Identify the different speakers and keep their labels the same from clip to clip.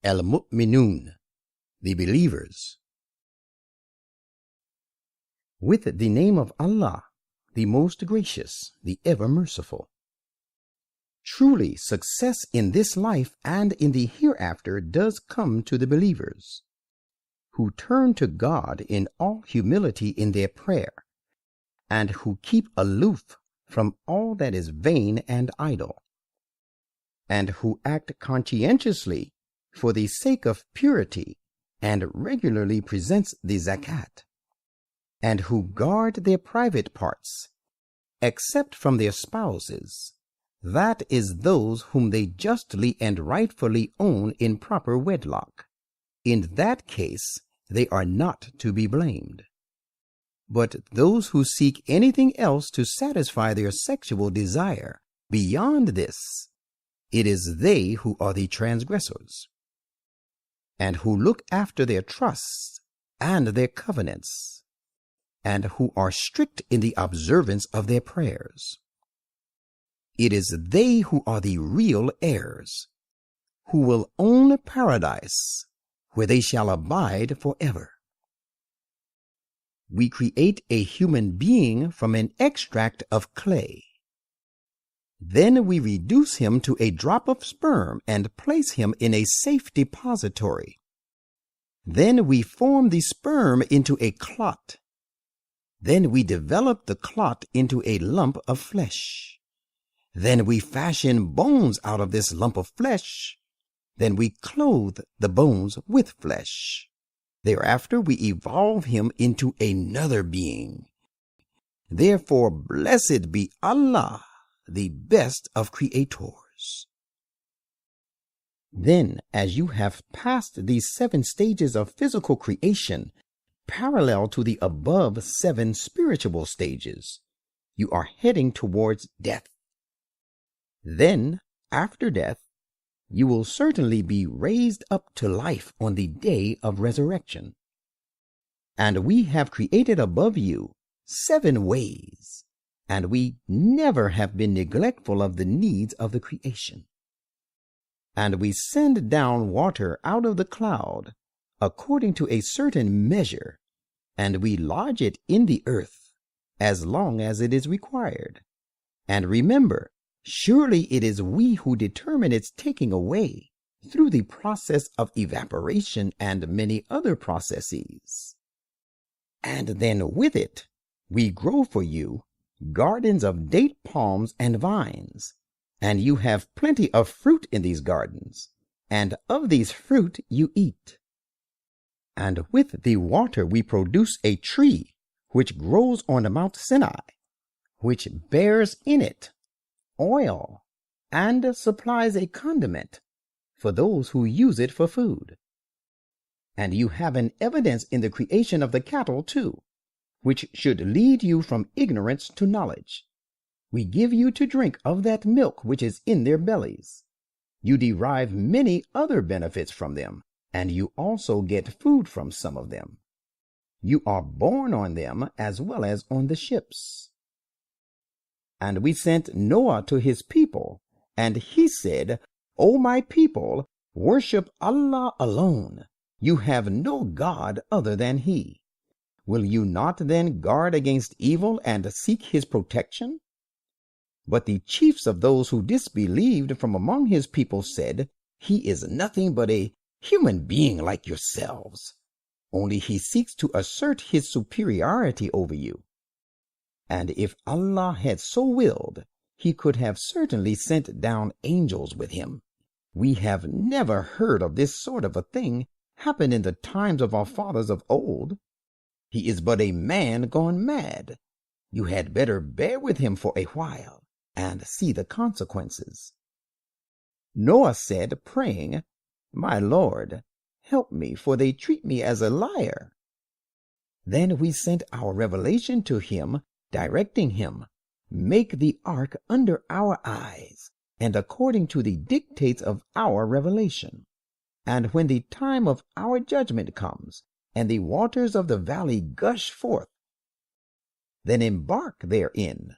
Speaker 1: al-mu'minun, the believers. With the name of Allah, the most gracious, the ever merciful. Truly, success in this life and in the hereafter does come to the believers, who turn to God in all humility in their prayer, and who keep aloof from all that is vain and idle, and who act conscientiously for the sake of purity and regularly presents the zakat, and who guard their private parts, except from their spouses, that is those whom they justly and rightfully own in proper wedlock. In that case, they are not to be blamed. But those who seek anything else to satisfy their sexual desire beyond this, it is they who are the transgressors, and who look after their trusts and their covenants, and who are strict in the observance of their prayers. It is they who are the real heirs, who will own paradise, where they shall abide forever. We create a human being from an extract of clay. Then we reduce him to a drop of sperm and place him in a safe depository. Then we form the sperm into a clot. Then we develop the clot into a lump of flesh. Then we fashion bones out of this lump of flesh. Then we clothe the bones with flesh. Thereafter we evolve him into another being. Therefore, blessed be Allah, the best of creators. Then, as you have passed these 7 stages of physical creation, parallel to the above 7 spiritual stages, you are heading towards death. Then, after death, you will certainly be raised up to life on the day of resurrection. And we have created above you 7 ways, and we never have been neglectful of the needs of the creation. And we send down water out of the cloud according to a certain measure, and we lodge it in the earth as long as it is required. And remember, surely it is we who determine its taking away through the process of evaporation and many other processes. And then with it, we grow for you gardens of date palms and vines, and you have plenty of fruit in these gardens, and of these fruit you eat. And with the water we produce a tree which grows on Mount Sinai, which bears in it oil, and supplies a condiment for those who use it for food. And you have an evidence in the creation of the cattle too, which should lead you from ignorance to knowledge. We give you to drink of that milk which is in their bellies. You derive many other benefits from them, and you also get food from some of them. You are born on them as well as on the ships. And we sent Noah to his people, and he said, O my people, worship Allah alone. You have no God other than He. Will you not then guard against evil and seek His protection? But the chiefs of those who disbelieved from among his people said, He is nothing but a human being like yourselves. Only he seeks to assert his superiority over you. And if Allah had so willed, He could have certainly sent down angels with him. We have never heard of this sort of a thing happen in the times of our fathers of old. He is but a man gone mad. You had better bear with him for a while and see the consequences. Noah said, praying, My Lord, help me, for they treat me as a liar. Then we sent our revelation to him, directing him, Make the ark under our eyes, and according to the dictates of our revelation. And when the time of our judgment comes, and the waters of the valley gush forth, then embark therein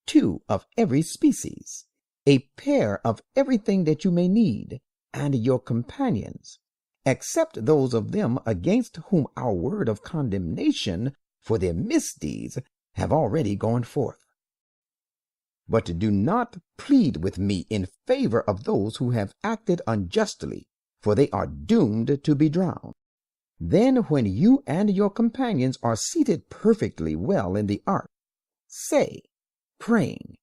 Speaker 1: 2 of every species, a pair of everything that you may need, and your companions, except those of them against whom our word of condemnation for their misdeeds have already gone forth. But do not plead with me in favor of those who have acted unjustly, for they are doomed to be drowned. Then when you and your companions are seated perfectly well in the ark, say, praying,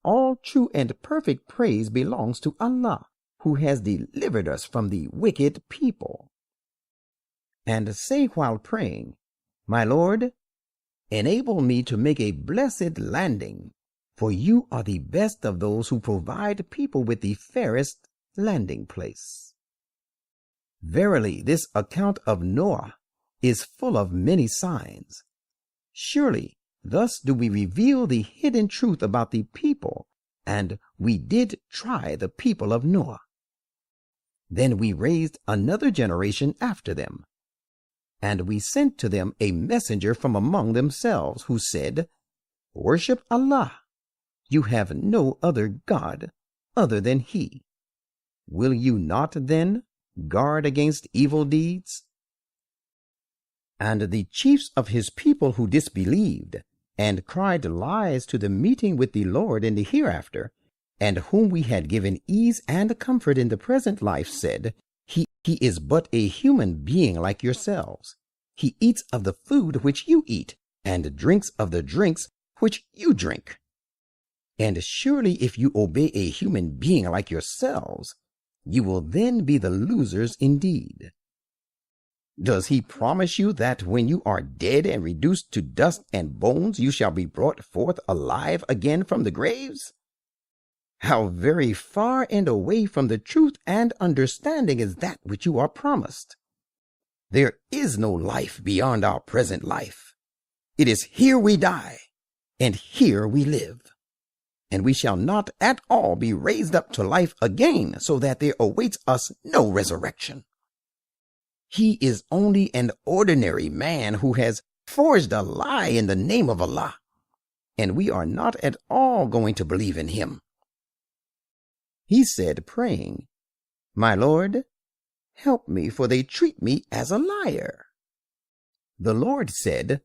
Speaker 1: all true and perfect praise belongs to Allah, who has delivered us from the wicked people. And say while praying, my Lord, enable me to make a blessed landing, for you are the best of those who provide people with the fairest landing place. Verily, this account of Noah is full of many signs. Surely, thus do we reveal the hidden truth about the people, and we did try the people of Noah. Then we raised another generation after them, and we sent to them a messenger from among themselves, who said, Worship Allah. You have no other God other than He. Will you not, then, guard against evil deeds? And the chiefs of his people who disbelieved, and cried lies to the meeting with the Lord in the hereafter, and whom we had given ease and comfort in the present life, said, He is but a human being like yourselves. He eats of the food which you eat, and drinks of the drinks which you drink. And surely if you obey a human being like yourselves, you will then be the losers indeed. Does he promise you that when you are dead and reduced to dust and bones, you shall be brought forth alive again from the graves? How very far and away from the truth and understanding is that which you are promised. There is no life beyond our present life. It is here we die, and here we live. And we shall not at all be raised up to life again, so that there awaits us no resurrection. He is only an ordinary man who has forged a lie in the name of Allah, and we are not at all going to believe in him. He said, praying, My Lord, help me, for they treat me as a liar. The Lord said,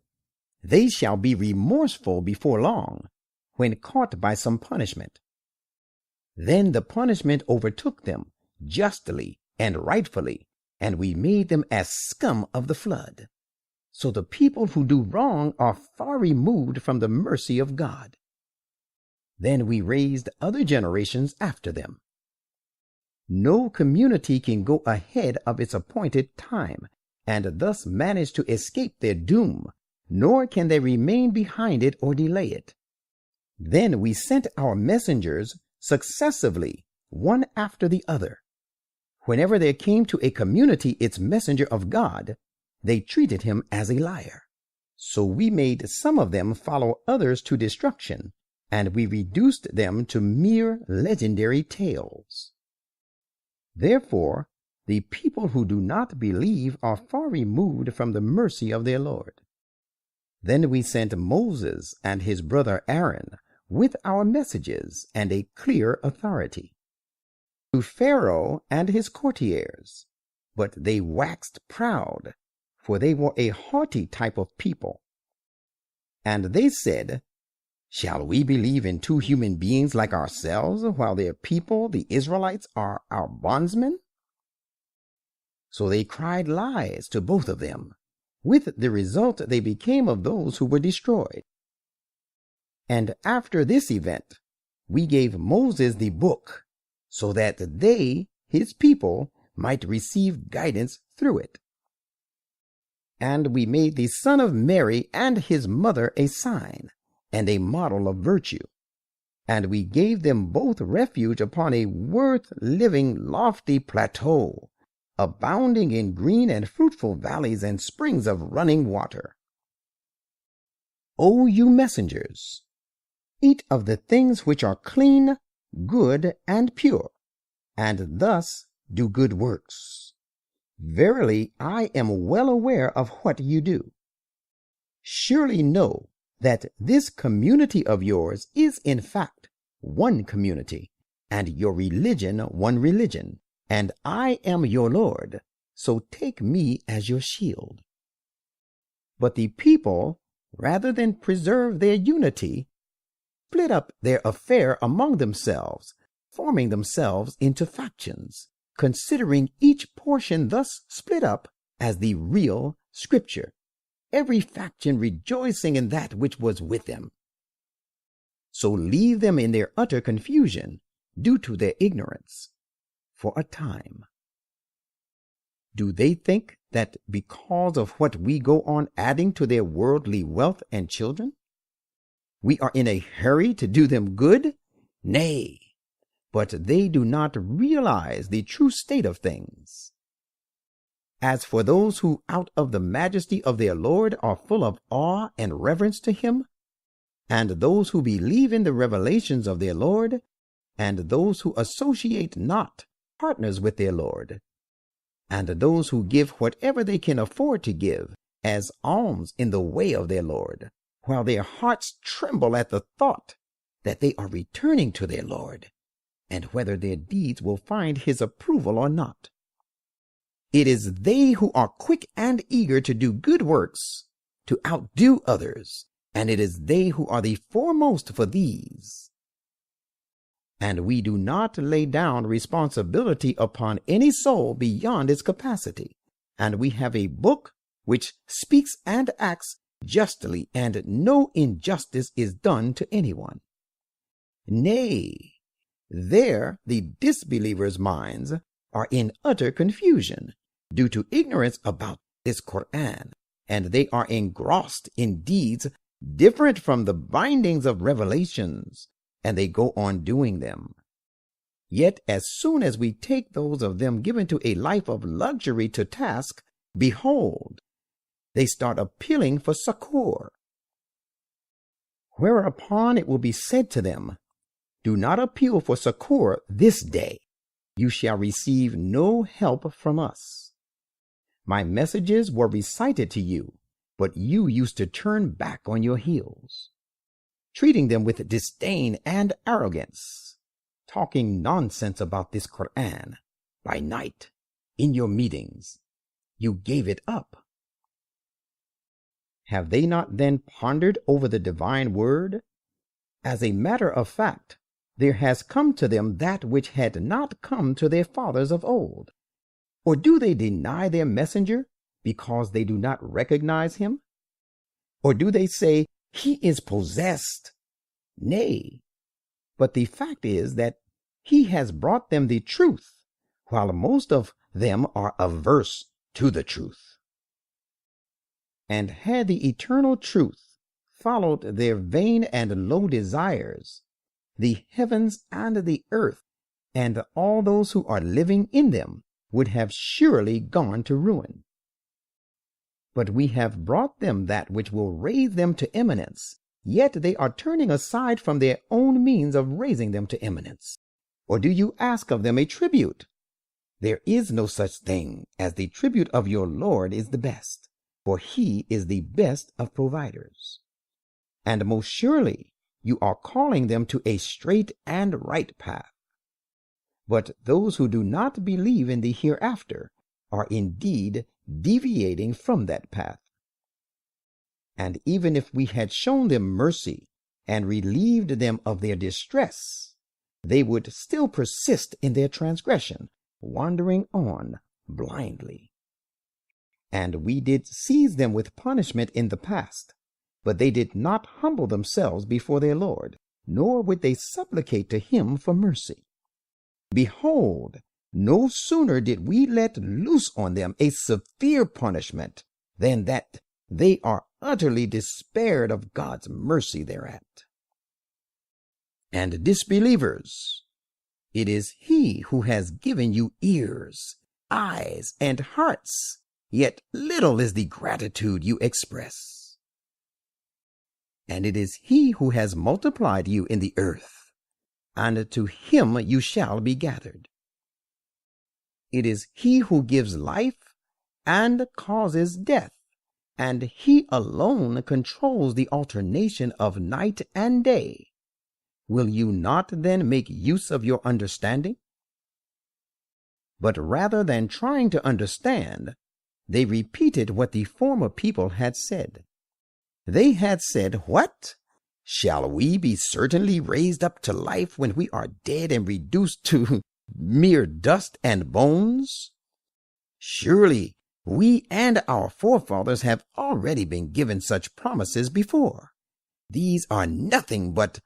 Speaker 1: They shall be remorseful before long, when caught by some punishment. Then the punishment overtook them justly and rightfully, and we made them as scum of the flood. So the people who do wrong are far removed from the mercy of God. Then we raised other generations after them. No community can go ahead of its appointed time, and thus manage to escape their doom, nor can they remain behind it or delay it. Then we sent our messengers successively, one after the other. Whenever there came to a community its messenger of God, they treated him as a liar. So we made some of them follow others to destruction, and we reduced them to mere legendary tales. Therefore, the people who do not believe are far removed from the mercy of their Lord. Then we sent Moses and his brother Aaron with our messages and a clear authority to Pharaoh and his courtiers, but they waxed proud, for they were a haughty type of people. And they said, Shall we believe in two human beings like ourselves, while their people, the Israelites, are our bondsmen? So they cried lies to both of them. With the result, they became of those who were destroyed. And after this event, we gave Moses the book, so that they, his people, might receive guidance through it. And we made the son of Mary and his mother a sign and a model of virtue. And we gave them both refuge upon a worth-living lofty plateau, abounding in green and fruitful valleys and springs of running water. O you messengers, eat of the things which are clean, good, and pure, and thus do good works. Verily, I am well aware of what you do. Surely know that this community of yours is in fact one community, and your religion one religion, and I am your Lord, so take me as your shield. But the people, rather than preserve their unity, split up their affair among themselves, forming themselves into factions, considering each portion thus split up as the real scripture, every faction rejoicing in that which was with them. So leave them in their utter confusion due to their ignorance for a time. Do they think that because of what we go on adding to their worldly wealth and children, we are in a hurry to do them good? Nay, but they do not realize the true state of things. As for those who out of the majesty of their Lord are full of awe and reverence to him, and those who believe in the revelations of their Lord, and those who associate not partners with their Lord, and those who give whatever they can afford to give as alms in the way of their Lord, while their hearts tremble at the thought that they are returning to their Lord, and whether their deeds will find his approval or not. It is they who are quick and eager to do good works, to outdo others, and it is they who are the foremost for these. And we do not lay down responsibility upon any soul beyond its capacity, and we have a book which speaks and acts justly, and no injustice is done to anyone. Nay, there the disbelievers' minds are in utter confusion due to ignorance about this Quran, and they are engrossed in deeds different from the bindings of revelations, and they go on doing them. Yet as soon as we take those of them given to a life of luxury to task, behold, they start appealing for succor. Whereupon it will be said to them, do not appeal for succor this day. You shall receive no help from us. My messages were recited to you, but you used to turn back on your heels, treating them with disdain and arrogance, talking nonsense about this Quran by night in your meetings. You gave it up. Have they not then pondered over the divine word? As a matter of fact, there has come to them that which had not come to their fathers of old. Or do they deny their messenger because they do not recognize him? Or do they say, he is possessed? Nay, but the fact is that he has brought them the truth, while most of them are averse to the truth. And had the eternal truth followed their vain and low desires, the heavens and the earth and all those who are living in them would have surely gone to ruin. But we have brought them that which will raise them to eminence, yet they are turning aside from their own means of raising them to eminence. Or do you ask of them a tribute? There is no such thing as the tribute of your Lord is the best, for he is the best of providers. And most surely you are calling them to a straight and right path. But those who do not believe in the hereafter are indeed deviating from that path. And even if we had shown them mercy and relieved them of their distress, they would still persist in their transgression, wandering on blindly. And we did seize them with punishment in the past, but they did not humble themselves before their Lord, nor would they supplicate to him for mercy. Behold, no sooner did we let loose on them a severe punishment than that they are utterly despaired of God's mercy thereat. And disbelievers, it is he who has given you ears, eyes, and hearts, yet little is the gratitude you express. And it is he who has multiplied you in the earth, and to him you shall be gathered. It is he who gives life and causes death, and he alone controls the alternation of night and day. Will you not then make use of your understanding? but rather than trying to understand, they repeated what the former people had said. They had said, "What? Shall we be certainly raised up to life when we are dead and reduced to mere dust and bones? Surely we and our forefathers have already been given such promises before. These are nothing but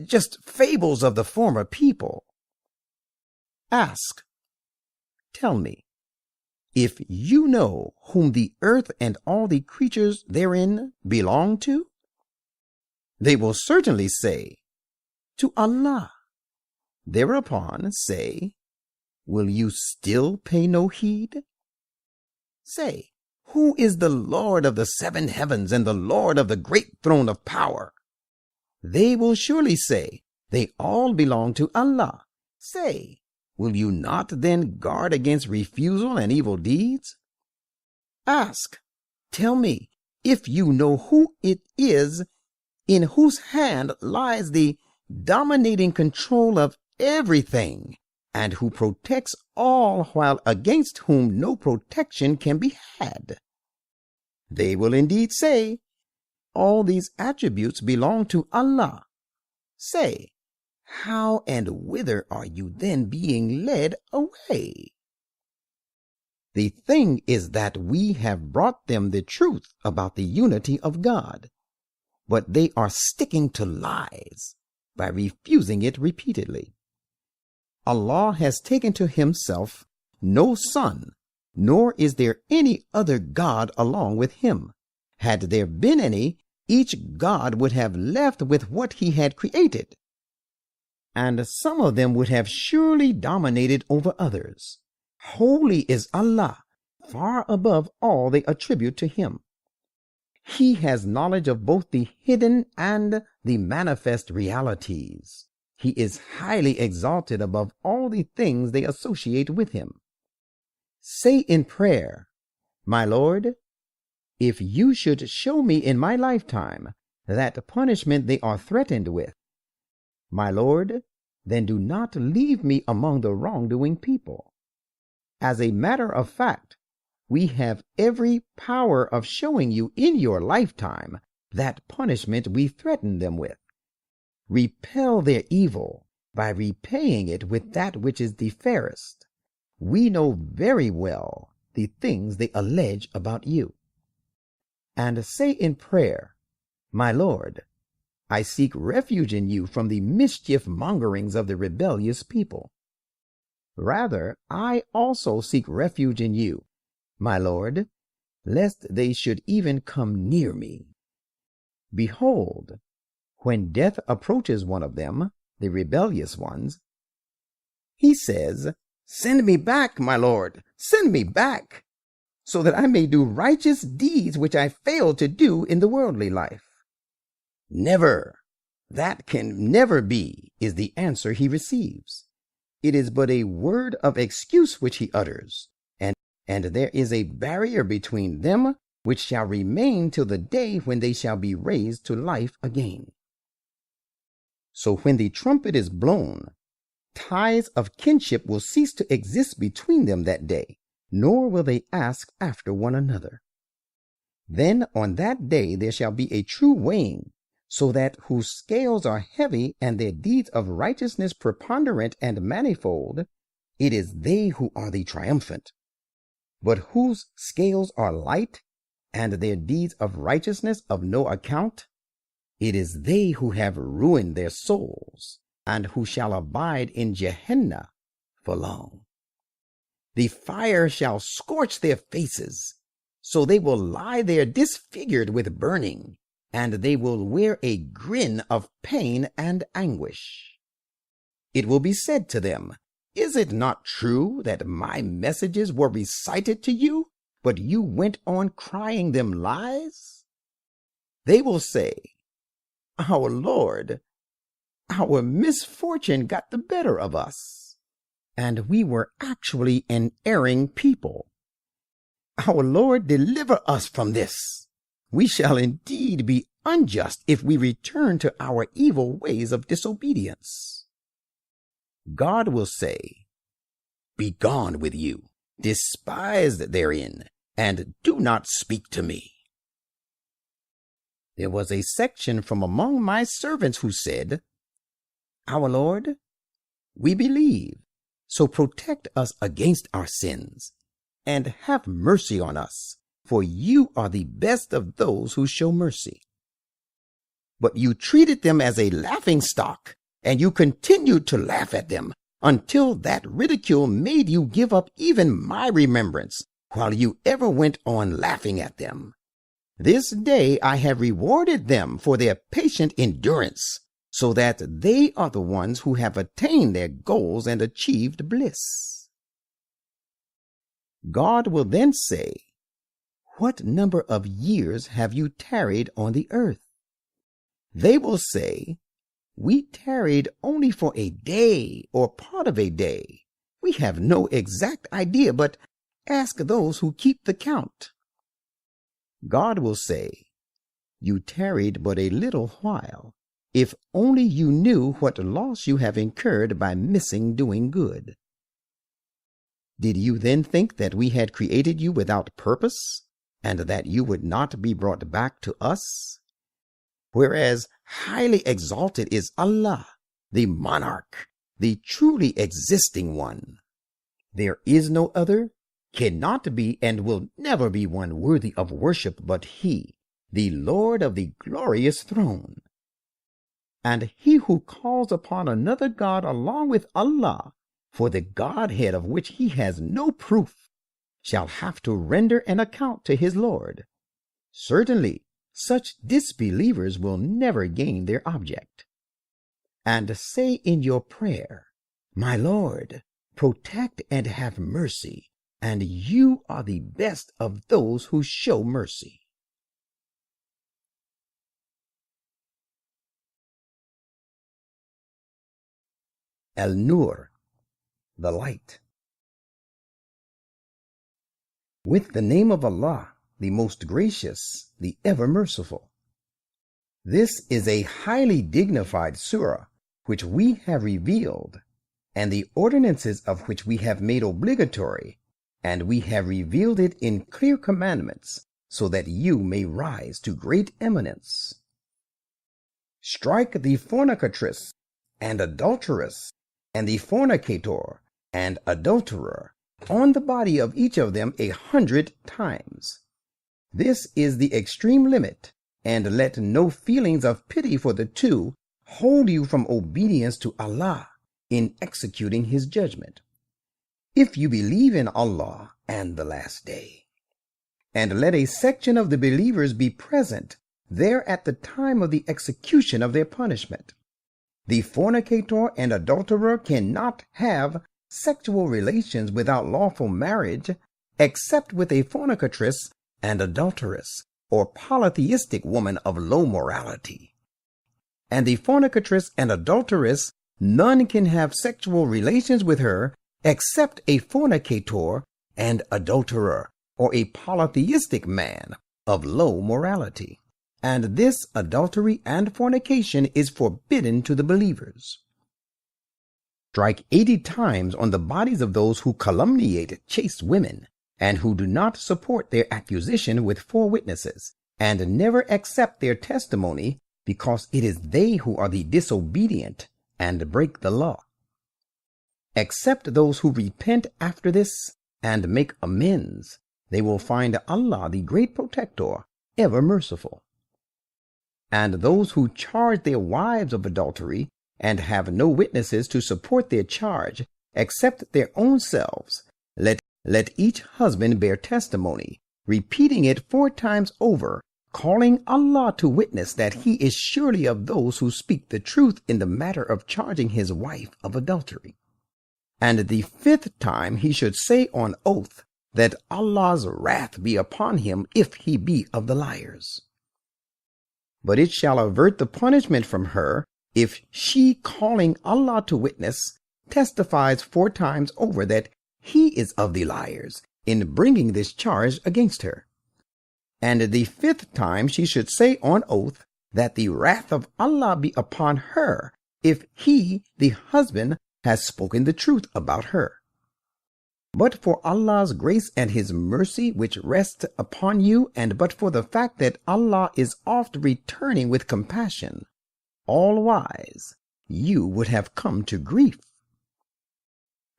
Speaker 1: just fables of the former people. Ask, tell me, if you know whom the earth and all the creatures therein belong to?" They will certainly say, "To Allah." Thereupon say, "Will you still pay no heed?" Say, "Who is the Lord of the seven heavens and the Lord of the great throne of power?" They will surely say, "They all belong to Allah." Say, will you not then guard against refusal and evil deeds? Ask, tell me, if you know who it is in whose hand lies the dominating control of everything, and who protects all while against whom no protection can be had. They will indeed say, "All these attributes belong to Allah." Say, how and whither are you then being led away? The thing is that we have brought them the truth about the unity of God, but they are sticking to lies by refusing it repeatedly. Allah has taken to himself no son, nor is there any other God along with him. Had there been any, each God would have left with what he had created, and some of them would have surely dominated over others. Holy is Allah, far above all they attribute to him. He has knowledge of both the hidden and the manifest realities. He is highly exalted above all the things they associate with him. Say in prayer, "My Lord, if you should show me in my lifetime that punishment they are threatened with, my Lord, then do not leave me among the wrongdoing people." As a matter of fact, we have every power of showing you in your lifetime that punishment we threaten them with. Repel their evil by repaying it with that which is the fairest. We know very well the things they allege about you. And say in prayer, "My Lord, I seek refuge in you from the mischief mongerings of the rebellious people. Rather, I also seek refuge in you, my Lord, lest they should even come near me." Behold, when death approaches one of them, the rebellious ones, he says, "Send me back, my Lord, send me back, so that I may do righteous deeds which I failed to do in the worldly life." Never, that can never be, is the answer he receives. It is but a word of excuse which he utters, and there is a barrier between them which shall remain till the day when they shall be raised to life again. So when the trumpet is blown, ties of kinship will cease to exist between them that day, nor will they ask after one another. Then on that day there shall be a true weighing, so that whose scales are heavy and their deeds of righteousness preponderant and manifold, it is they who are the triumphant. But whose scales are light and their deeds of righteousness of no account, it is they who have ruined their souls, and who shall abide in Gehenna for long. The fire shall scorch their faces, so they will lie there disfigured with burning, and they will wear a grin of pain and anguish. It will be said to them, "Is it not true that my messages were recited to you, but you went on crying them lies?" They will say, "Our Lord, our misfortune got the better of us, and we were actually an erring people. Our Lord, deliver us from this. We shall indeed be unjust if we return to our evil ways of disobedience." God will say, Begone with you, despised therein, and do not speak to me. There was a section from among my servants who said, Our Lord, we believe, so protect us against our sins, and have mercy on us, for you are the best of those who show mercy. But you treated them as a laughingstock, and you continued to laugh at them, until that ridicule made you give up even my remembrance, while you ever went on laughing at them. This day I have rewarded them for their patient endurance, so that they are the ones who have attained their goals and achieved bliss. God will then say, What number of years have you tarried on the earth? They will say, We tarried only for a day or part of a day. We have no exact idea, but ask those who keep the count. God will say, You tarried but a little while. If only you knew what loss you have incurred by missing doing good. Did you then think that we had created you without purpose, and that you would not be brought back to us? Whereas highly exalted is Allah, the monarch, the truly existing one. There is no other, cannot be, and will never be one worthy of worship but He, the Lord of the glorious throne. And he who calls upon another God along with Allah, for the Godhead of which he has no proof, shall have to render an account to his Lord. Certainly, such disbelievers will never gain their object. And say in your prayer, My Lord, protect and have mercy, and you are the best of those who show mercy. Al-Nur, the light. With the name of Allah, the most gracious, the ever merciful. This is a highly dignified surah which we have revealed, and the ordinances of which we have made obligatory, and we have revealed it in clear commandments, so that you may rise to great eminence. Strike the fornicatress and adulteress, and the fornicator and adulterer on the body of each of them 100 times. This is the extreme limit, and let no feelings of pity for the two hold you from obedience to Allah in executing His judgment, if you believe in Allah and the last day. And let a section of the believers be present there at the time of the execution of their punishment. The fornicator and adulterer cannot have sexual relations without lawful marriage, except with a fornicatress and adulteress, or polytheistic woman of low morality. And the fornicatress and adulteress, none can have sexual relations with her except a fornicator and adulterer, or a polytheistic man of low morality. And this adultery and fornication is forbidden to the believers. Strike 80 times on the bodies of those who calumniate chaste women, and who do not support their accusation with 4 witnesses, and never accept their testimony, because it is they who are the disobedient and break the law. Except those who repent after this and make amends, they will find Allah the great protector, ever merciful. And those who charge their wives of adultery, and have no witnesses to support their charge, except their own selves, let each husband bear testimony, repeating it 4 times over, calling Allah to witness that he is surely of those who speak the truth in the matter of charging his wife of adultery. And the 5th time he should say on oath that Allah's wrath be upon him if he be of the liars. But it shall avert the punishment from her if she, calling Allah to witness, testifies 4 times over that he is of the liars in bringing this charge against her. And the 5th time she should say on oath that the wrath of Allah be upon her if he, the husband, has spoken the truth about her. But for Allah's grace and His mercy which rest upon you, and but for the fact that Allah is oft returning with compassion, all wise, you would have come to grief.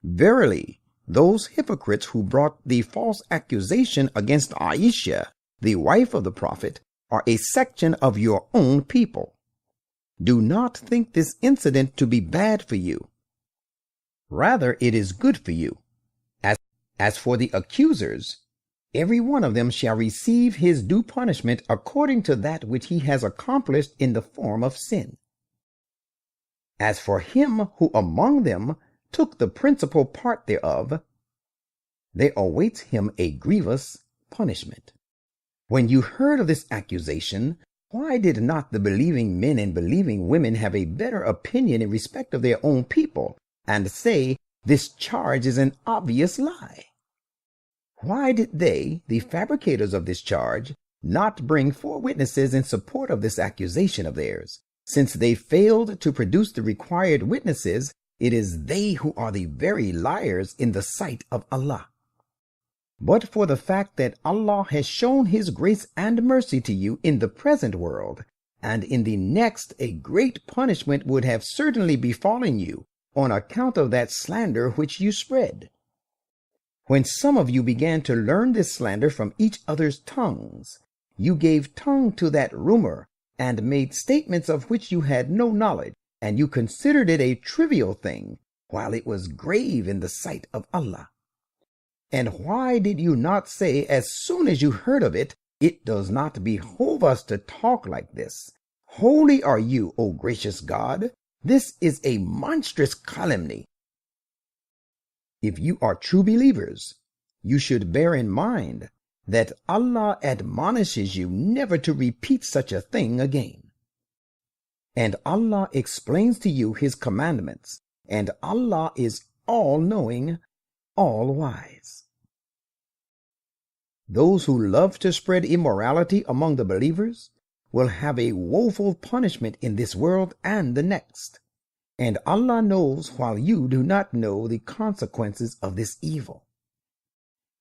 Speaker 1: Verily, those hypocrites who brought the false accusation against Aisha, the wife of the Prophet, are a section of your own people. Do not think this incident to be bad for you. Rather, it is good for you. As for the accusers, every one of them shall receive his due punishment according to that which he has accomplished in the form of sin. As for him who among them took the principal part thereof, there awaits him a grievous punishment. When you heard of this accusation, why did not the believing men and believing women have a better opinion in respect of their own people, and say, this charge is an obvious lie? Why did they, the fabricators of this charge, not bring 4 witnesses in support of this accusation of theirs? Since they failed to produce the required witnesses, it is they who are the very liars in the sight of Allah. But for the fact that Allah has shown His grace and mercy to you in the present world, and in the next a great punishment would have certainly befallen you on account of that slander which you spread. When some of you began to learn this slander from each other's tongues, you gave tongue to that rumor and made statements of which you had no knowledge, and you considered it a trivial thing, while it was grave in the sight of Allah. And why did you not say as soon as you heard of it, it does not behove us to talk like this? Holy are you, O gracious God! This is a monstrous calumny. If you are true believers, you should bear in mind that Allah admonishes you never to repeat such a thing again. And Allah explains to you His commandments, and Allah is all-knowing, all-wise. Those who love to spread immorality among the believers will have a woeful punishment in this world and the next. And Allah knows while you do not know the consequences of this evil.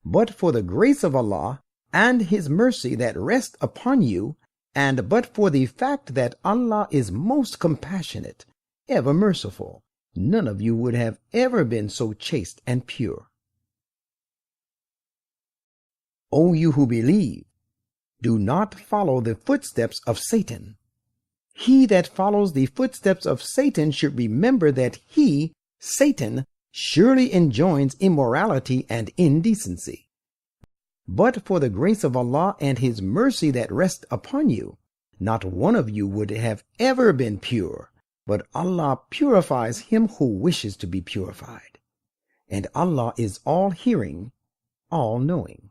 Speaker 1: But for the grace of Allah and His mercy that rest upon you, and but for the fact that Allah is most compassionate, ever merciful, none of you would have ever been so chaste and pure. O you who believe, do not follow the footsteps of Satan. He that follows the footsteps of Satan should remember that he, Satan, surely enjoins immorality and indecency. But for the grace of Allah and His mercy that rest upon you, not one of you would have ever been pure, but Allah purifies him who wishes to be purified. And Allah is all-hearing, all-knowing.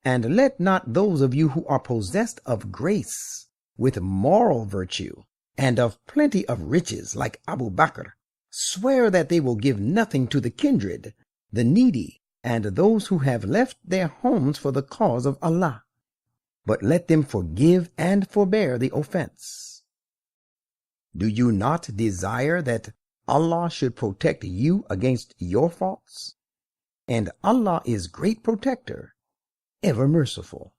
Speaker 1: And let not those of you who are possessed of grace, with moral virtue, and of plenty of riches like Abu Bakr, swear that they will give nothing to the kindred, the needy, and those who have left their homes for the cause of Allah. But let them forgive and forbear the offense. Do you not desire that Allah should protect you against your faults? And Allah is great protector, ever merciful.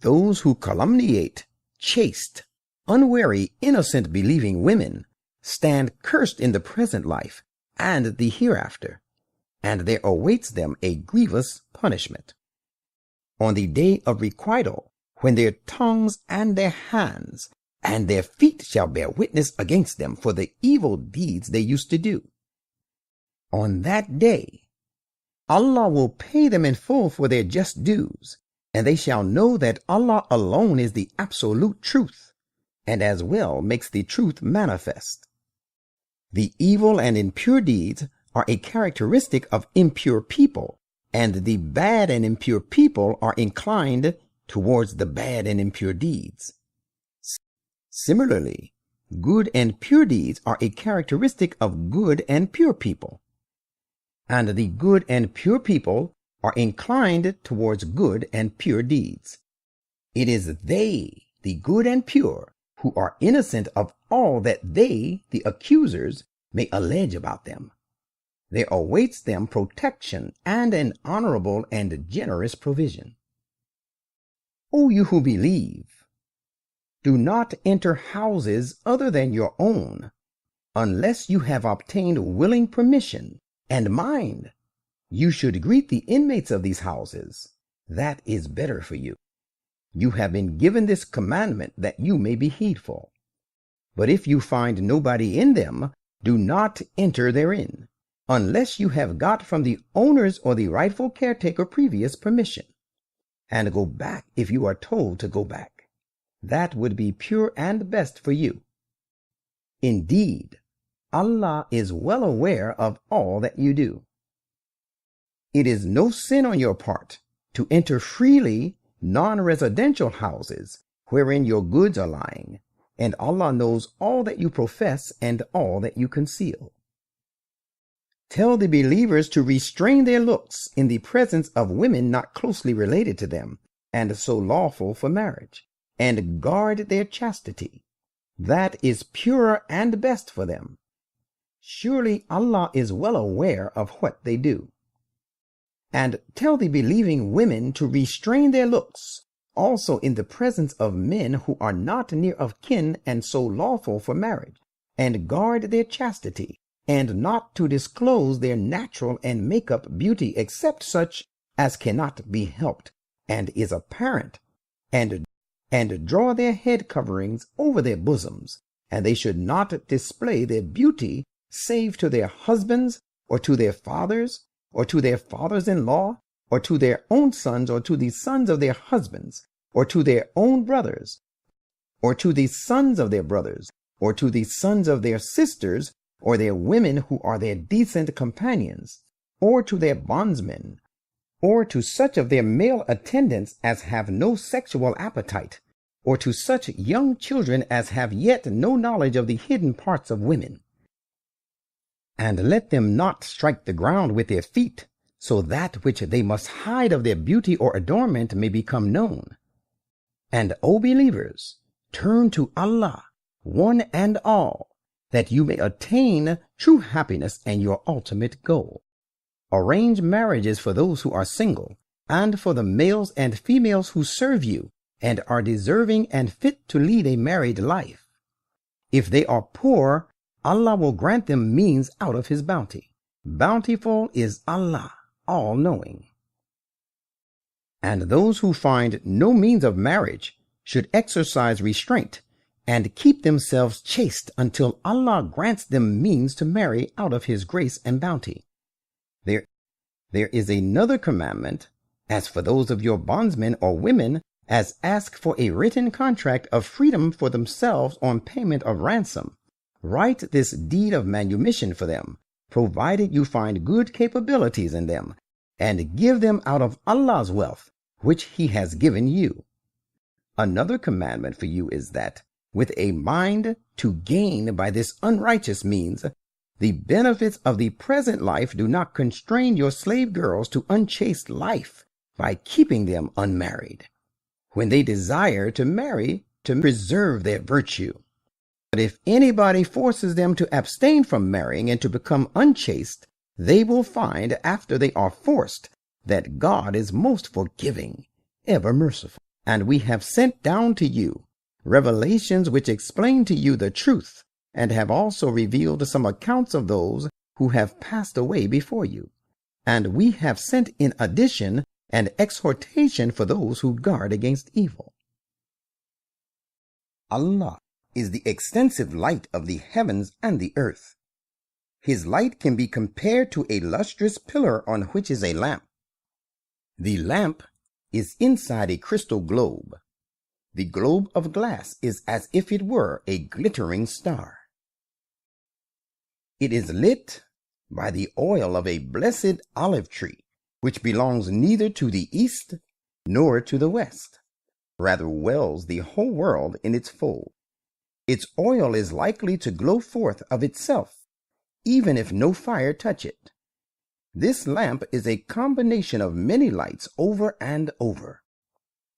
Speaker 1: Those who calumniate chaste, unwary, innocent believing women stand cursed in the present life and the hereafter, and there awaits them a grievous punishment. On the day of requital, when their tongues and their hands and their feet shall bear witness against them for the evil deeds they used to do. On that day, Allah will pay them in full for their just dues, and they shall know that Allah alone is the absolute truth, and as well makes the truth manifest. The evil and impure deeds are a characteristic of impure people, and the bad and impure people are inclined towards the bad and impure deeds. Similarly, good and pure deeds are a characteristic of good and pure people, and the good and pure people are inclined towards good and pure deeds. It is they, the good and pure, who are innocent of all that they, the accusers, may allege about them. there awaits them protection and an honorable and generous provision. O you who believe, do not enter houses other than your own, unless you have obtained willing permission, and mind, you should greet the inmates of these houses. That is better for you. You have been given this commandment that you may be heedful. But if you find nobody in them, do not enter therein, unless you have got from the owners or the rightful caretaker previous permission, and go back if you are told to go back. That would be pure and best for you. Indeed, Allah is well aware of all that you do. It is no sin on your part to enter freely non-residential houses wherein your goods are lying, and Allah knows all that you profess and all that you conceal. Tell the believers to restrain their looks in the presence of women not closely related to them, and so lawful for marriage, and guard their chastity. That is purer and best for them. Surely Allah is well aware of what they do. And tell the believing women to restrain their looks, also in the presence of men who are not near of kin and so lawful for marriage, and guard their chastity, and not to disclose their natural and make-up beauty except such as cannot be helped, and is apparent, and draw their head coverings over their bosoms, and they should not display their beauty save to their husbands, or to their fathers, or to their fathers-in-law, or to their own sons, or to the sons of their husbands, or to their own brothers, or to the sons of their brothers, or to the sons of their sisters, or their women who are their decent companions, or to their bondsmen, or to such of their male attendants as have no sexual appetite, or to such young children as have yet no knowledge of the hidden parts of women. And let them not strike the ground with their feet, so that which they must hide of their beauty or adornment may become known. And, O believers, turn to Allah, one and all, that you may attain true happiness and your ultimate goal. Arrange marriages for those who are single, and for the males and females who serve you, and are deserving and fit to lead a married life. If they are poor, Allah will grant them means out of His bounty. Bountiful is Allah, all-knowing. And those who find no means of marriage should exercise restraint and keep themselves chaste until Allah grants them means to marry out of His grace and bounty. There is another commandment, as for those of your bondsmen or women as ask for a written contract of freedom for themselves on payment of ransom. Write this deed of manumission for them, provided you find good capabilities in them, and give them out of Allah's wealth, which He has given you. Another commandment for you is that, with a mind to gain by this unrighteous means, the benefits of the present life do not constrain your slave girls to unchaste life by keeping them unmarried, when they desire to marry to preserve their virtue. But if anybody forces them to abstain from marrying and to become unchaste, they will find after they are forced that God is most forgiving, ever merciful. And we have sent down to you revelations which explain to you the truth, and have also revealed some accounts of those who have passed away before you. And we have sent in addition an exhortation for those who guard against evil. Allah is the extensive light of the heavens and the earth. His light can be compared to a lustrous pillar on which is a lamp. The lamp is inside a crystal globe. The globe of glass is as if it were a glittering star. It is lit by the oil of a blessed olive tree, which belongs neither to the east nor to the west, rather wells the whole world in its fold. Its oil is likely to glow forth of itself, even if no fire touch it. This lamp is a combination of many lights over and over.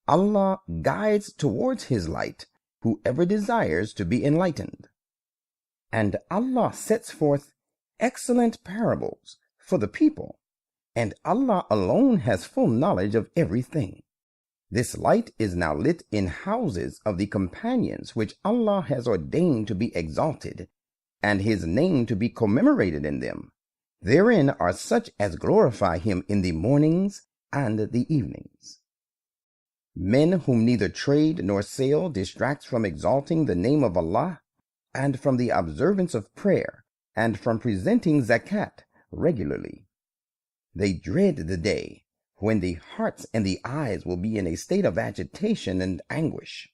Speaker 1: Allah guides towards His light whoever desires to be enlightened. And Allah sets forth excellent parables for the people, and Allah alone has full knowledge of everything. This light is now lit in houses of the companions which Allah has ordained to be exalted, and his name to be commemorated in them. Therein are such as glorify him in the mornings and the evenings. Men whom neither trade nor sale distracts from exalting the name of Allah, and from the observance of prayer, and from presenting zakat regularly. They dread the day when the hearts and the eyes will be in a state of agitation and anguish,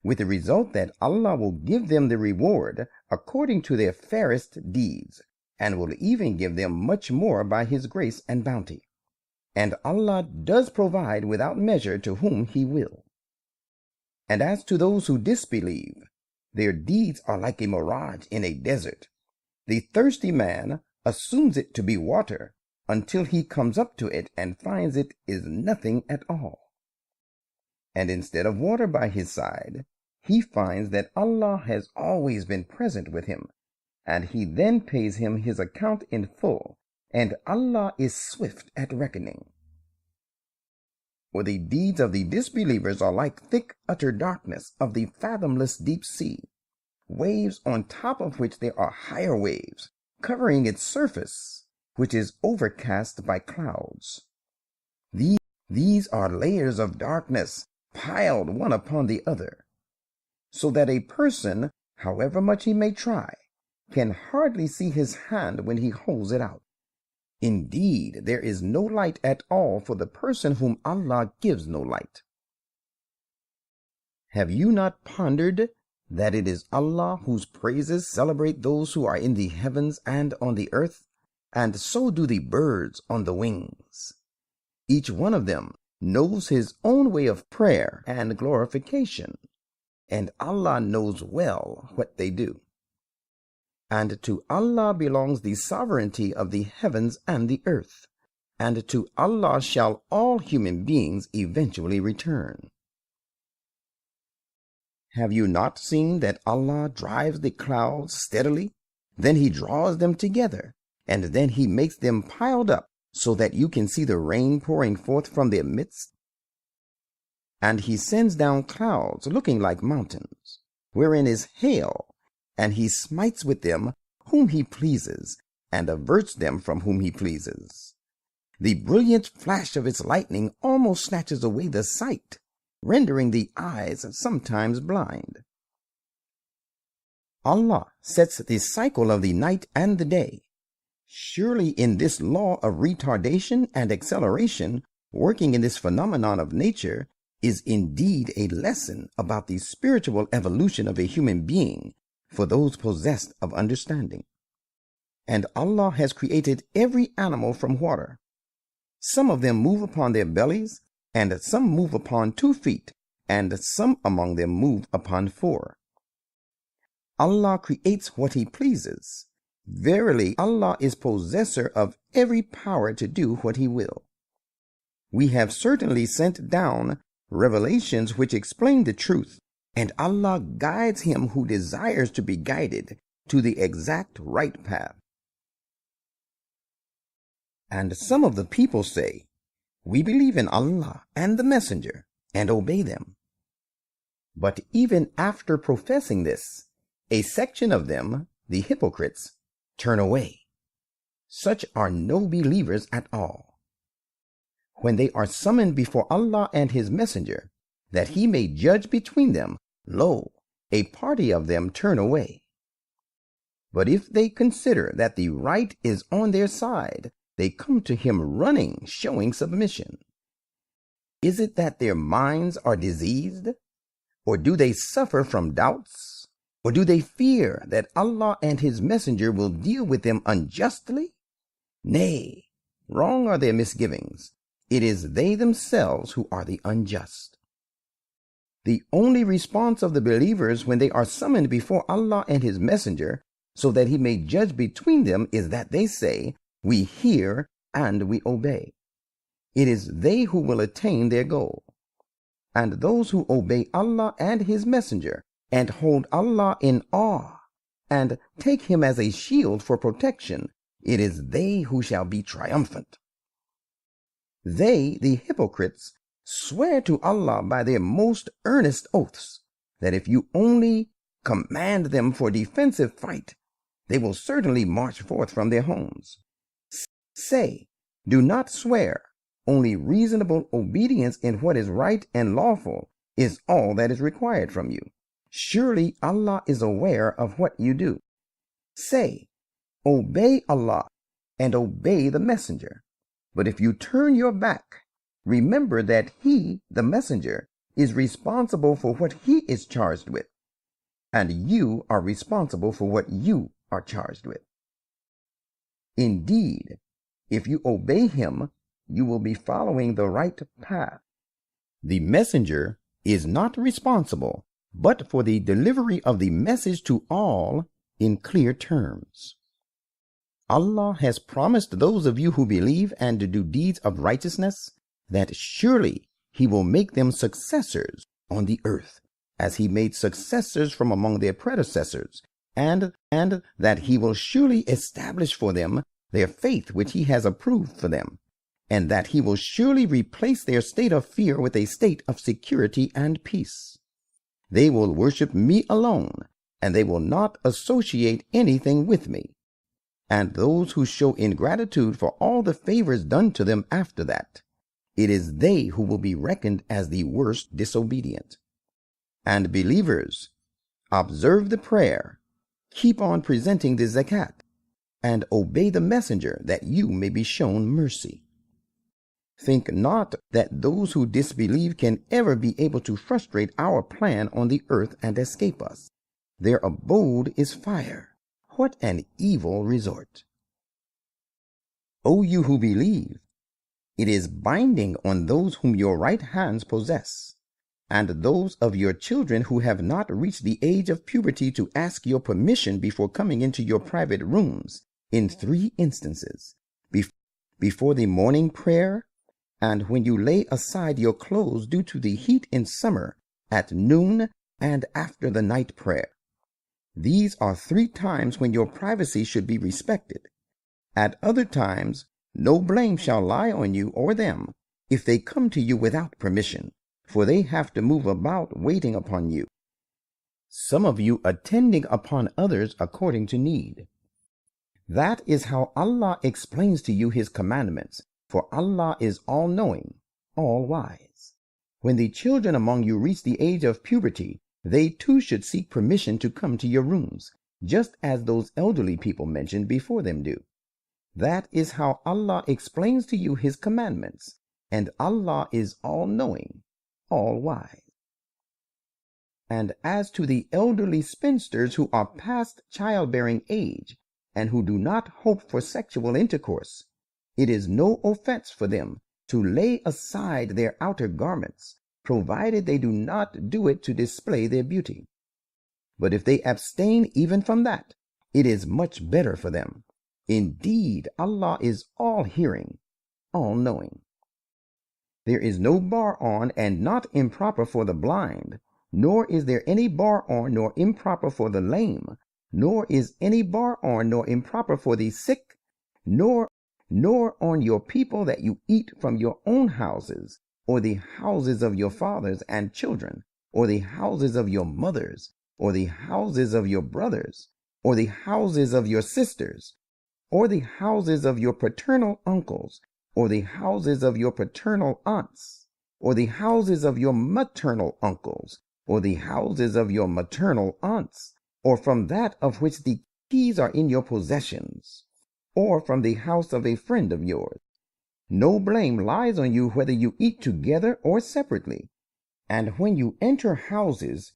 Speaker 1: with the result that Allah will give them the reward according to their fairest deeds, and will even give them much more by his grace and bounty. And Allah does provide without measure to whom he will. And as to those who disbelieve, their deeds are like a mirage in a desert. The thirsty man assumes it to be water until he comes up to it and finds it is nothing at all. And instead of water by his side, he finds that Allah has always been present with him, and he then pays him his account in full, and Allah is swift at reckoning. For the deeds of the disbelievers are like thick utter darkness of the fathomless deep sea, waves on top of which there are higher waves, covering its surface, which is overcast by clouds. These are layers of darkness piled one upon the other, so that a person, however much he may try, can hardly see his hand when he holds it out. Indeed, there is no light at all for the person whom Allah gives no light. Have you not pondered that it is Allah whose praises celebrate those who are in the heavens and on the earth, and so do the birds on the wings? Each one of them knows his own way of prayer and glorification, and Allah knows well what they do. And to Allah belongs the sovereignty of the heavens and the earth, and to Allah shall all human beings eventually return. Have you not seen that Allah drives the clouds steadily? Then he draws them together, and then he makes them piled up so that you can see the rain pouring forth from their midst. And he sends down clouds looking like mountains, wherein is hail, and he smites with them whom he pleases, and averts them from whom he pleases. The brilliant flash of its lightning almost snatches away the sight, rendering the eyes sometimes blind. Allah sets the cycle of the night and the day. Surely in this law of retardation and acceleration, working in this phenomenon of nature, is indeed a lesson about the spiritual evolution of a human being for those possessed of understanding. And Allah has created every animal from water. Some of them move upon their bellies, and some move upon 2 feet, and some among them move upon 4. Allah creates what he pleases. Verily, Allah is possessor of every power to do what he will. We have certainly sent down revelations which explain the truth, and Allah guides him who desires to be guided to the exact right path. And some of the people say, "We believe in Allah and the Messenger, and obey them." But even after professing this, a section of them, the hypocrites, turn away. Such are no believers at all. When they are summoned before Allah and his Messenger, that he may judge between them, lo, a party of them turn away. But if they consider that the right is on their side, they come to him running, showing submission. Is it that their minds are diseased? Or do they suffer from doubts? Or do they fear that Allah and his Messenger will deal with them unjustly? Nay, wrong are their misgivings. It is they themselves who are the unjust. The only response of the believers when they are summoned before Allah and his Messenger, so that he may judge between them, is that they say, "We hear and we obey." It is they who will attain their goal. And those who obey Allah and his Messenger, and hold Allah in awe, and take him as a shield for protection, it is they who shall be triumphant. They, the hypocrites, swear to Allah by their most earnest oaths that if you only command them for defensive fight, they will certainly march forth from their homes. Say, do not swear. Only reasonable obedience in what is right and lawful is all that is required from you. Surely Allah is aware of what you do. Say, obey Allah and obey the messenger. But if you turn your back, remember that he, the messenger, is responsible for what he is charged with, and you are responsible for what you are charged with. Indeed, if you obey him, you will be following the right path. The messenger is not responsible but for the delivery of the message to all in clear terms. Allah has promised those of you who believe and do deeds of righteousness that surely he will make them successors on the earth, as he made successors from among their predecessors, and that he will surely establish for them their faith which he has approved for them, and that he will surely replace their state of fear with a state of security and peace. They will worship me alone, and they will not associate anything with me. And those who show ingratitude for all the favors done to them after that, it is they who will be reckoned as the worst disobedient. And believers, observe the prayer, keep on presenting the zakat, and obey the messenger that you may be shown mercy. Think not that those who disbelieve can ever be able to frustrate our plan on the earth and escape us. Their abode is fire. What an evil resort! O you who believe, it is binding on those whom your right hands possess, and those of your children who have not reached the age of puberty to ask your permission before coming into your private rooms in 3 instances: before the morning prayer, and when you lay aside your clothes due to the heat in summer, at noon, and after the night prayer. These are 3 times when your privacy should be respected. At other times, no blame shall lie on you or them if they come to you without permission, for they have to move about waiting upon you, some of you attending upon others according to need. That is how Allah explains to you his commandments, for Allah is all-knowing, all-wise. When the children among you reach the age of puberty, they too should seek permission to come to your rooms, just as those elderly people mentioned before them do. That is how Allah explains to you his commandments, and Allah is all-knowing, all-wise. And as to the elderly spinsters who are past childbearing age, and who do not hope for sexual intercourse, it is no offense for them to lay aside their outer garments, provided they do not do it to display their beauty. But if they abstain even from that, it is much better for them. Indeed, Allah is all-hearing, all-knowing. There is no bar on and not improper for the blind, nor is there any bar on nor improper for the lame, nor is any bar on nor improper for the sick, nor on your people that you eat from your own houses, or the houses of your fathers and children, or the houses of your mothers, or the houses of your brothers, or the houses of your sisters, or the houses of your paternal uncles, or the houses of your paternal aunts, or the houses of your maternal uncles, or the houses of your maternal aunts, or from that of which the keys are in your possessions, or from the house of a friend of yours. No blame lies on you whether you eat together or separately. And when you enter houses,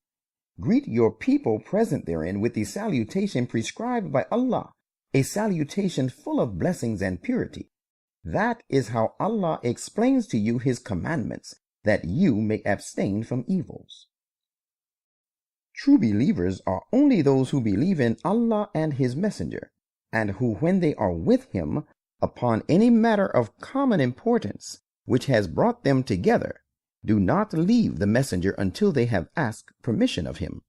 Speaker 1: greet your people present therein with the salutation prescribed by Allah, a salutation full of blessings and purity. That is how Allah explains to you his commandments, that you may abstain from evils. True believers are only those who believe in Allah and his messenger, and who, when they are with him upon any matter of common importance which has brought them together, do not leave the messenger until they have asked permission of him.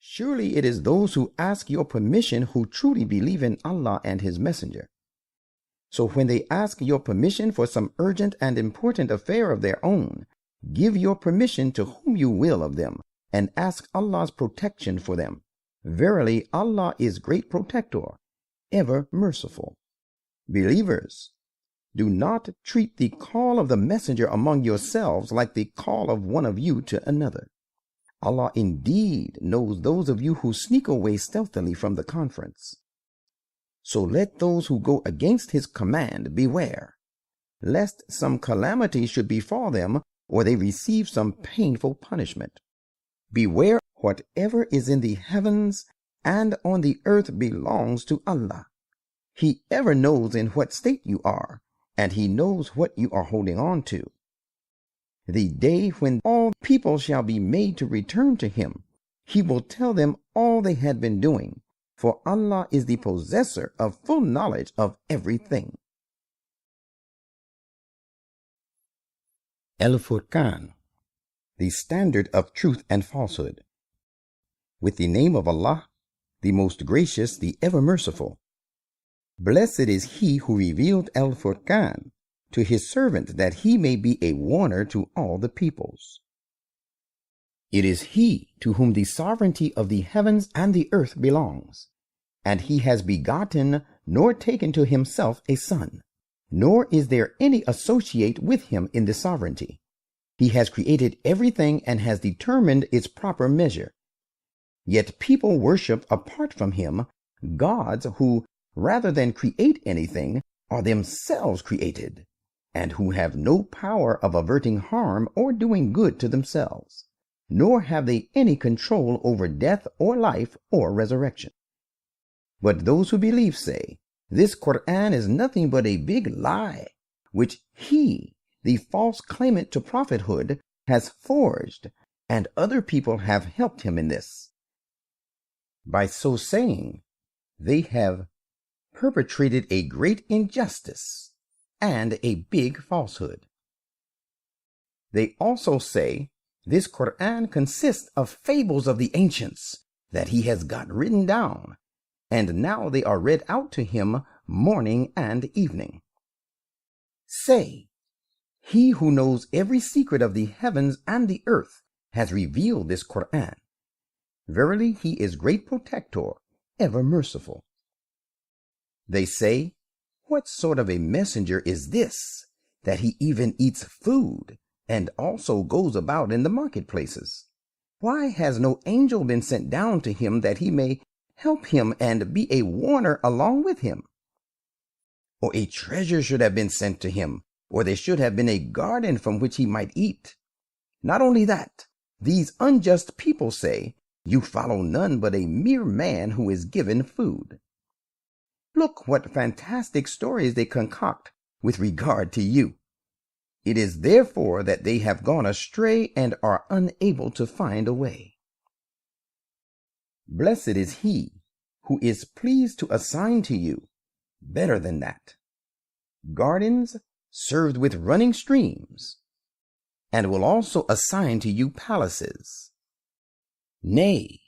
Speaker 1: Surely it is those who ask your permission who truly believe in Allah and His Messenger. So when they ask your permission for some urgent and important affair of their own, give your permission to whom you will of them, and ask Allah's protection for them. Verily, Allah is great protector, ever merciful. Believers, do not treat the call of the messenger among yourselves like the call of one of you to another. Allah indeed knows those of you who sneak away stealthily from the conference. So let those who go against His command beware, lest some calamity should befall them or they receive some painful punishment. Beware, whatever is in the heavens and on the earth belongs to Allah. He ever knows in what state you are, and He knows what you are holding on to. The day when all people shall be made to return to Him, He will tell them all they had been doing, for Allah is the possessor of full knowledge of everything. Al-Furqan, the standard of truth and falsehood. With the name of Allah, the most gracious, the ever merciful. Blessed is He who revealed Al-Furqan to His servant, that he may be a warner to all the peoples. It is He to whom the sovereignty of the heavens and the earth belongs, and He has begotten nor taken to Himself a son, nor is there any associate with Him in the sovereignty. He has created everything and has determined its proper measure. Yet people worship apart from Him gods who, rather than create anything, are themselves created, and who have no power of averting harm or doing good to themselves, nor have they any control over death or life or resurrection. But those who believe say, this Quran is nothing but a big lie, which he, the false claimant to prophethood, has forged, and other people have helped him in this. By so saying, they have perpetrated a great injustice and a big falsehood. They also say this Quran consists of fables of the ancients that he has got written down, and now they are read out to him morning and evening. Say, He who knows every secret of the heavens and the earth has revealed this Quran. Verily, He is great protector, ever merciful. They say, what sort of a messenger is this, that he even eats food and also goes about in the marketplaces? Why has no angel been sent down to him that he may help him and be a warner along with him? Or a treasure should have been sent to him, or there should have been a garden from which he might eat. Not only that, these unjust people say, you follow none but a mere man who is given food. Look what fantastic stories they concoct with regard to you. It is therefore that they have gone astray and are unable to find a way. Blessed is He who is pleased to assign to you better than that, gardens served with running streams, and will also assign to you palaces. Nay,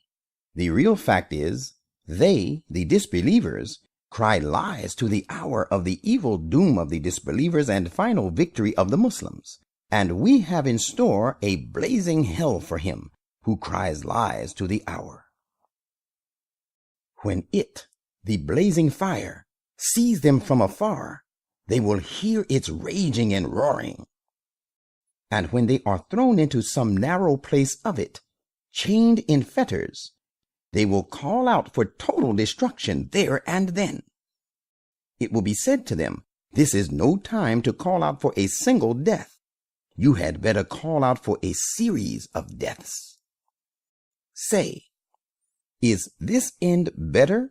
Speaker 1: the real fact is, they, the disbelievers, cry lies to the hour of the evil doom of the disbelievers and final victory of the Muslims, and we have in store a blazing hell for him who cries lies to the hour. When it, the blazing fire, sees them from afar, they will hear its raging and roaring. And when they are thrown into some narrow place of it, chained in fetters, they will call out for total destruction there and then. It will be said to them, this is no time to call out for a single death. You had better call out for a series of deaths. Say, is this end better,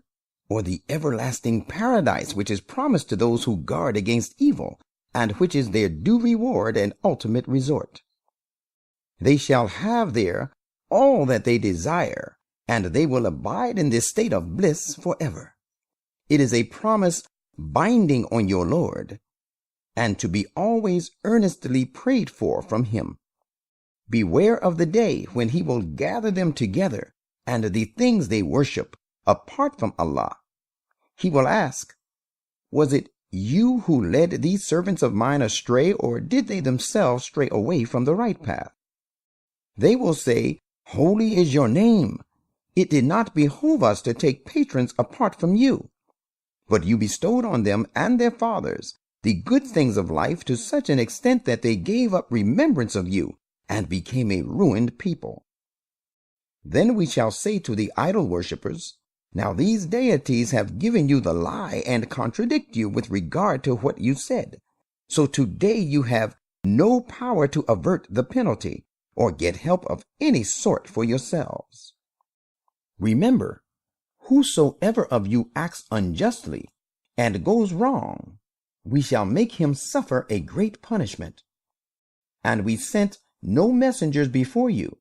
Speaker 1: or the everlasting paradise which is promised to those who guard against evil, and which is their due reward and ultimate resort? They shall have there all that they desire, and they will abide in this state of bliss forever. It is a promise binding on your Lord, and to be always earnestly prayed for from Him. Beware of the day when He will gather them together and the things they worship apart from Allah. He will ask, was it you who led these servants of mine astray, or did they themselves stray away from the right path? They will say, holy is your name. It did not behoove us to take patrons apart from you. But you bestowed on them and their fathers the good things of life to such an extent that they gave up remembrance of you and became a ruined people. Then we shall say to the idol worshippers, now these deities have given you the lie and contradict you with regard to what you said. So today you have no power to avert the penalty or get help of any sort for yourselves. Remember, whosoever of you acts unjustly and goes wrong, we shall make him suffer a great punishment. And we sent no messengers before you,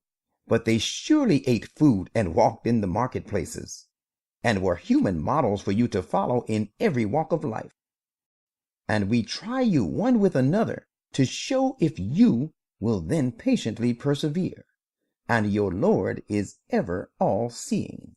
Speaker 1: but they surely ate food and walked in the marketplaces, and were human models for you to follow in every walk of life. And we try you one with another to show if you will then patiently persevere, and your Lord is ever all-seeing.